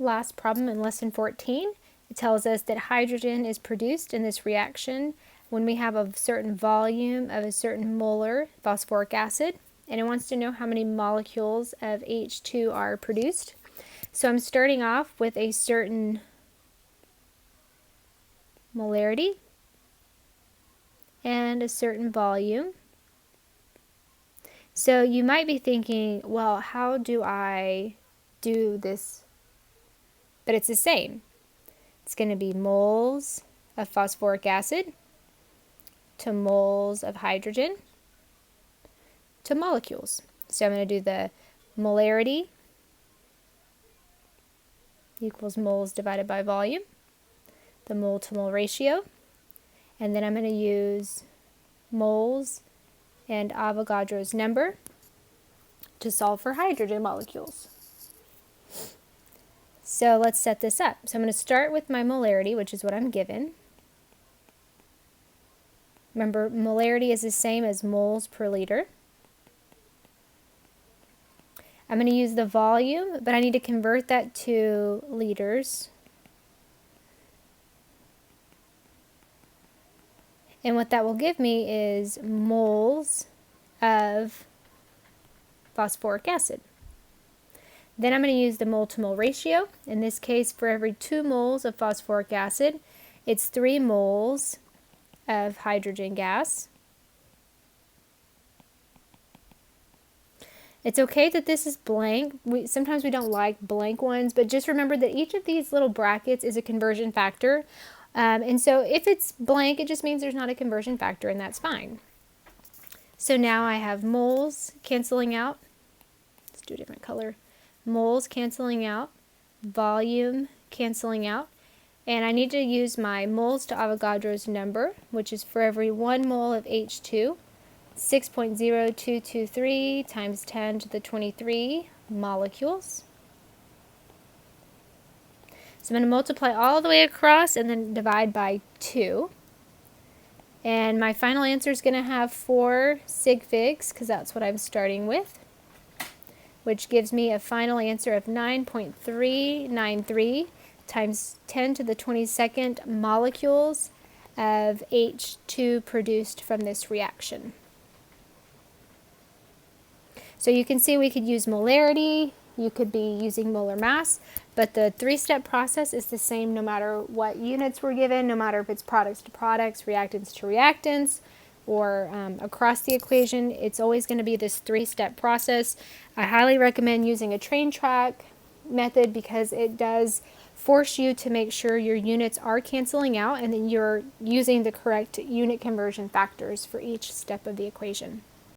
last problem in lesson 14. It tells us that hydrogen is produced in this reaction when we have a certain volume of a certain molar phosphoric acid, and it wants to know how many molecules of H2 are produced. So I'm starting off with a certain molarity and a certain volume. So you might be thinking, well, how do I do this? But it's the same. It's going to be moles of phosphoric acid to moles of hydrogen to molecules. So I'm going to do the molarity equals moles divided by volume, the mole to mole ratio, and then I'm going to use moles and Avogadro's number to solve for hydrogen molecules. So let's set this up. So I'm going to start with my molarity, which is what I'm given. Remember, molarity is the same as moles per liter. I'm going to use the volume, but I need to convert that to liters. And what that will give me is moles of phosphoric acid. Then I'm going to use the mole to mole ratio. In this case, for every 2 moles of phosphoric acid, it's 3 moles of hydrogen gas. It's okay that this is blank. Sometimes we don't like blank ones, but just remember that each of these little brackets is a conversion factor. And so if it's blank, it just means there's not a conversion factor, and that's fine. So now I have moles canceling out. Let's do a different color. Moles canceling out, volume canceling out, and I need to use my moles to Avogadro's number, which is for every 1 mole of H2, 6.0223 times 10 to the 23 molecules. So I'm going to multiply all the way across and then divide by 2. And my final answer is going to have 4 sig figs, because that's what I'm starting with, which gives me a final answer of 9.393 times 10 to the 22nd molecules of H2 produced from this reaction. So you can see we could use molarity, you could be using molar mass, but the 3-step process is the same no matter what units we're given, no matter if it's products to products, reactants to reactants, or across the equation. It's always going to be this 3-step process. I highly recommend using a train track method because it does force you to make sure your units are canceling out and that you're using the correct unit conversion factors for each step of the equation.